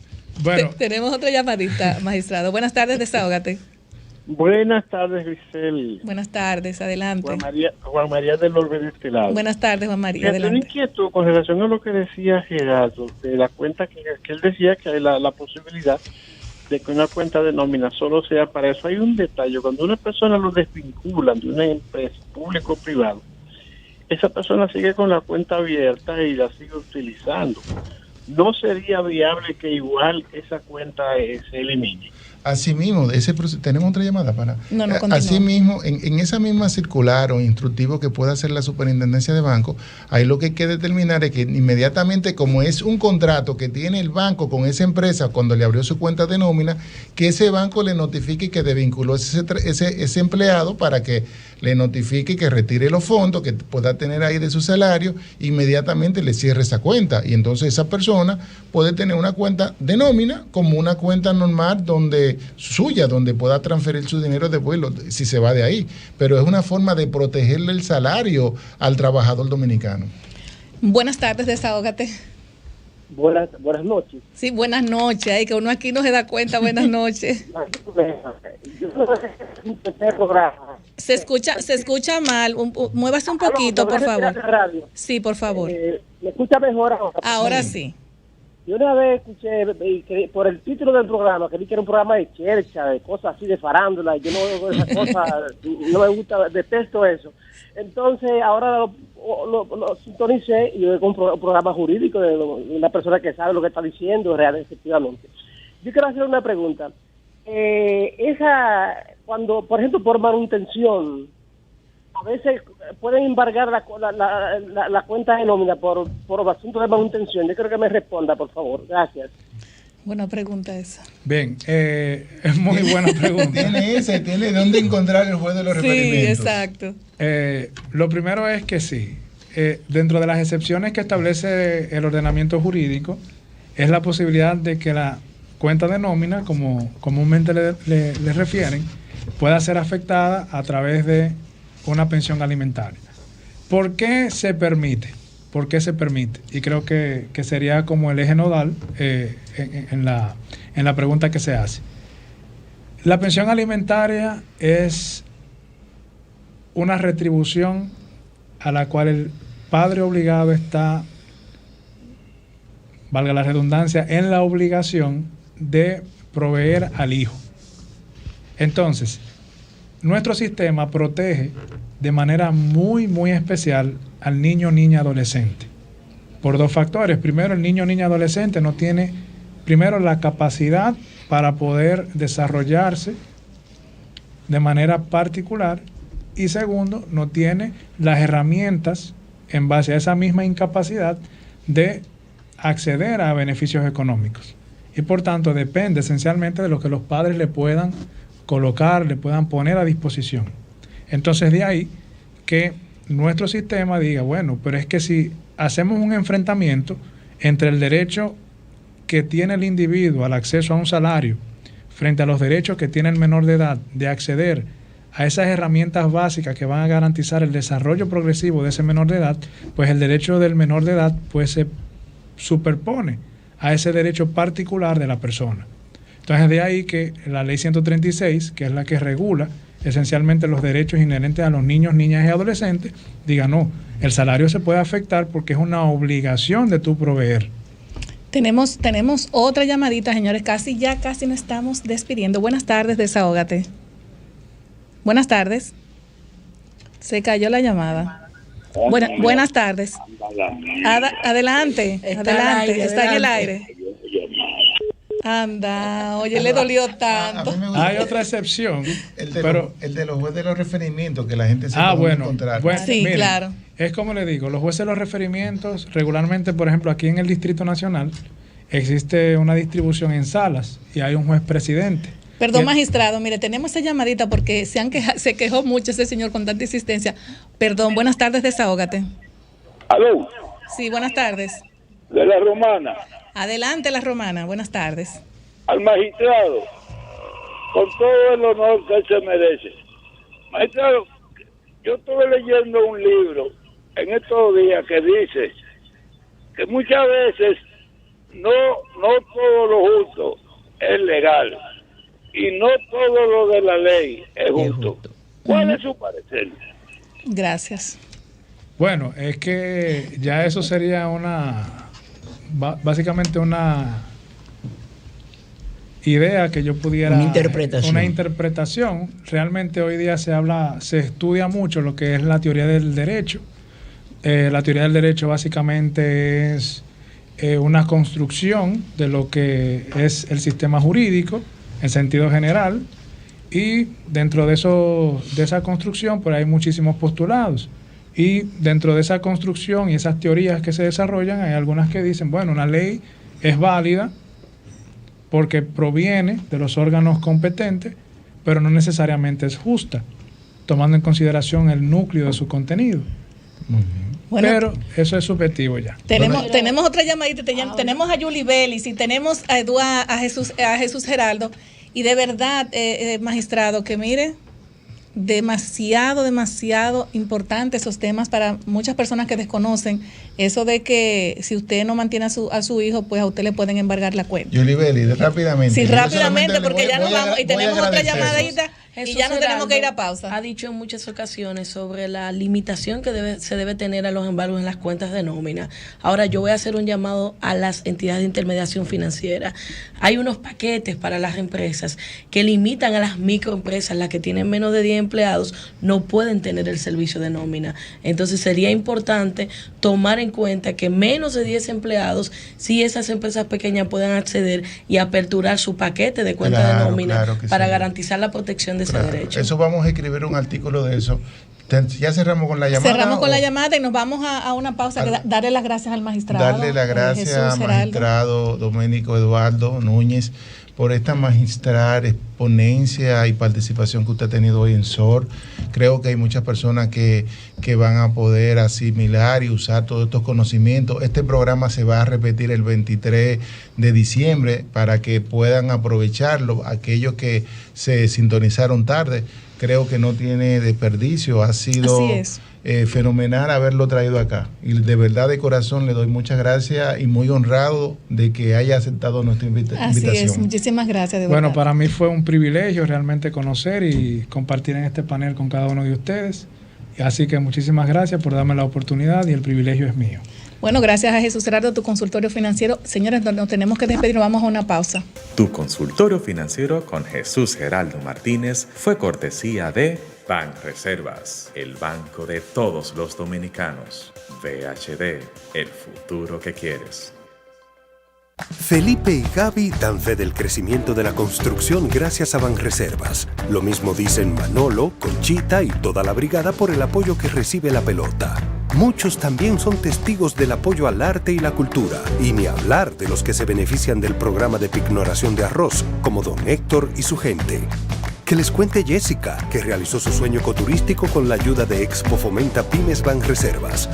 Bueno. Tenemos otra llamadita, magistrado. Buenas tardes, desahógate. Buenas tardes, Grisel. Buenas tardes, adelante. Juan María del Orbe de este lado. Buenas tardes, Juan María, adelante. Estoy inquieto con relación a lo que decía Gerardo, de la cuenta que él decía que hay la posibilidad de que una cuenta de nómina solo sea para eso. Hay un detalle: cuando una persona lo desvinculan de una empresa, público o privado, esa persona sigue con la cuenta abierta y la sigue utilizando. ¿No sería viable que igual esa cuenta se elimine? Asimismo, tenemos otra llamada para... No, asimismo, en esa misma circular o instructivo que pueda hacer la superintendencia de banco, ahí lo que hay que determinar es que inmediatamente, como es un contrato que tiene el banco con esa empresa cuando le abrió su cuenta de nómina, que ese banco le notifique que desvinculó ese empleado, para que le notifique que retire los fondos que pueda tener ahí de su salario, inmediatamente le cierre esa cuenta, y entonces esa persona puede tener una cuenta de nómina como una cuenta normal donde pueda transferir su dinero después si se va de ahí, pero es una forma de protegerle el salario al trabajador dominicano. Buenas tardes, desahógate. Buenas noches. Sí, buenas noches. Ay, que uno aquí no se da cuenta. Buenas noches. Se escucha mal. Muévase un poquito, por favor. Sí, por favor. ¿Me escucha mejor ahora? Ahora sí. Yo una vez escuché, por el título del programa, que vi que era un programa de chercha, de cosas así, de farándula, y yo no veo esas cosas, no me gusta, detesto eso. Entonces, ahora lo sintonicé y veo un programa jurídico de una persona que sabe lo que está diciendo, efectivamente. Yo quiero hacer una pregunta. Cuando, por ejemplo, por manutención, a veces pueden embargar la cuenta de nómina por asuntos de manutención. Yo creo que me responda, por favor. Gracias. Buena pregunta esa. Bien, es muy buena pregunta. Tiene dónde encontrar el juez de los referimientos. Sí, exacto. Lo primero es que sí, dentro de las excepciones que establece el ordenamiento jurídico, es la posibilidad de que la cuenta de nómina, como comúnmente le refieren, pueda ser afectada a través de una pensión alimentaria. ¿Por qué se permite? ¿Por qué se permite? Y creo que sería como el eje nodal en la pregunta que se hace. La pensión alimentaria es una retribución a la cual el padre obligado está, valga la redundancia, en la obligación de proveer al hijo. Entonces, nuestro sistema protege de manera muy, muy especial al niño o niña adolescente, por dos factores. Primero, el niño o niña adolescente no tiene, primero, la capacidad para poder desarrollarse de manera particular, y segundo, no tiene las herramientas en base a esa misma incapacidad de acceder a beneficios económicos. Y por tanto depende esencialmente de lo que los padres le puedan colocar, le puedan poner a disposición. Entonces de ahí que nuestro sistema diga, bueno, pero es que si hacemos un enfrentamiento entre el derecho que tiene el individuo al acceso a un salario frente a los derechos que tiene el menor de edad de acceder a esas herramientas básicas que van a garantizar el desarrollo progresivo de ese menor de edad, pues el derecho del menor de edad pues se superpone a ese derecho particular de la persona. Entonces de ahí que la ley 136, que es la que regula esencialmente los derechos inherentes a los niños, niñas y adolescentes, diga no, el salario se puede afectar porque es una obligación de tu proveer. Tenemos otra llamadita, señores, casi nos estamos despidiendo. Buenas tardes, desahógate. Buenas tardes. Se cayó la llamada. Buenas tardes. Adelante, está en el aire. Anda, oye, le dolió tanto. Hay otra excepción. El de los jueces de los referimientos, que la gente se puede encontrar. Sí, miren, claro. Es como le digo, los jueces de los referimientos, regularmente, por ejemplo, aquí en el Distrito Nacional, existe una distribución en salas y hay un juez presidente. Perdón, magistrado, mire, tenemos esa llamadita porque se quejó mucho ese señor con tanta insistencia. Perdón, buenas tardes, desahógate. ¿Aló? Sí, buenas tardes. De la Romana. Adelante, la Romana, buenas tardes. Al magistrado, con todo el honor que él se merece. Magistrado, yo estuve leyendo un libro en estos días que dice que muchas veces no todo lo justo es legal y no todo lo de la ley es justo. ¿Cuál es su parecer? Gracias. Bueno, es que ya eso sería básicamente una idea que yo pudiera... Una interpretación. Realmente hoy día se estudia mucho lo que es la teoría del derecho. La teoría del derecho básicamente es una construcción de lo que es el sistema jurídico en sentido general, y dentro de esa construcción pues hay muchísimos postulados. Y dentro de esa construcción y esas teorías que se desarrollan, hay algunas que dicen, bueno, una ley es válida porque proviene de los órganos competentes, pero no necesariamente es justa, tomando en consideración el núcleo de su contenido. Bueno, pero eso es subjetivo ya. Tenemos otra llamadita, tenemos a Yuli Vélez y tenemos a Jesús Geraldo, y de verdad, magistrado, que mire, demasiado importante esos temas para muchas personas que desconocen eso de que si usted no mantiene a su hijo, pues a usted le pueden embargar la cuenta. Yuli Vélez, rápidamente. Sí, rápidamente, porque ya nos vamos y tenemos otra llamadita. Jesús y ya no Geraldo tenemos que ir a pausa. Ha dicho en muchas ocasiones sobre la limitación que se debe tener a los embargos en las cuentas de nómina. Ahora yo voy a hacer un llamado a las entidades de intermediación financiera. Hay unos paquetes para las empresas que limitan a las microempresas, las que tienen menos de 10 empleados, no pueden tener el servicio de nómina. Entonces sería importante tomar en cuenta que menos de 10 empleados, si esas empresas pequeñas puedan acceder y aperturar su paquete de cuenta de nómina para garantizar la protección de ese derecho. Eso vamos a escribir un artículo de eso, Ya cerramos con la llamada. Cerramos con la llamada y nos vamos a una pausa. Darle las gracias al magistrado. Darle las gracias al magistrado Doménico Eduardo Núñez por esta magistral exponencia y participación que usted ha tenido hoy en SOR. Creo que hay muchas personas que van a poder asimilar y usar todos estos conocimientos. Este programa se va a repetir el 23 de diciembre para que puedan aprovecharlo. Aquellos que se sintonizaron tarde, creo que no tiene desperdicio. Ha sido fenomenal haberlo traído acá. Y de verdad, de corazón, le doy muchas gracias y muy honrado de que haya aceptado nuestra invitación. Así es, muchísimas gracias. Bueno, para mí fue un privilegio realmente conocer y compartir en este panel con cada uno de ustedes. Así que muchísimas gracias por darme la oportunidad y el privilegio es mío. Bueno, gracias a Jesús Gerardo, tu consultorio financiero. Señores, nos tenemos que despedir, vamos a una pausa. Tu consultorio financiero con Jesús Gerardo Martínez fue cortesía de Banreservas, el banco de todos los dominicanos. VHD, el futuro que quieres. Felipe y Gaby dan fe del crecimiento de la construcción gracias a Banreservas. Lo mismo dicen Manolo, Conchita y toda la brigada por el apoyo que recibe la pelota. Muchos también son testigos del apoyo al arte y la cultura, y ni hablar de los que se benefician del programa de pignoración de arroz, como don Héctor y su gente. Que les cuente Jessica, que realizó su sueño ecoturístico con la ayuda de Expo Fomenta Pymes Banreservas.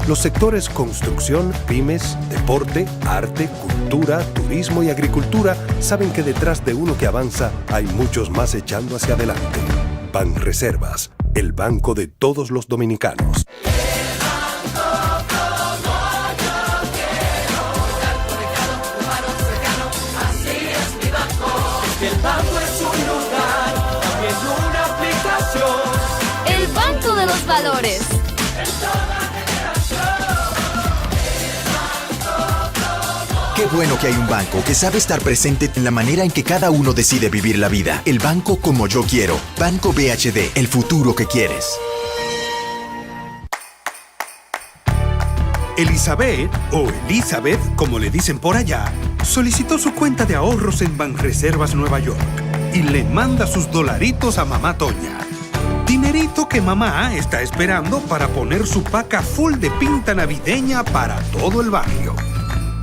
Los sectores construcción, pymes, deporte, arte, cultura, turismo y agricultura saben que detrás de uno que avanza hay muchos más echando hacia adelante. Banreservas, el banco de todos los dominicanos. El banco es un lugar, también una aplicación. El Banco de los Valores. En toda generación. Qué bueno que hay un banco que sabe estar presente en la manera en que cada uno decide vivir la vida. El banco como yo quiero. Banco BHD, el futuro que quieres. Elizabeth, o Elizabeth, como le dicen por allá, solicitó su cuenta de ahorros en Banreservas Nueva York y le manda sus dolaritos a mamá Toña. Dinerito que mamá está esperando para poner su paca full de pinta navideña para todo el barrio.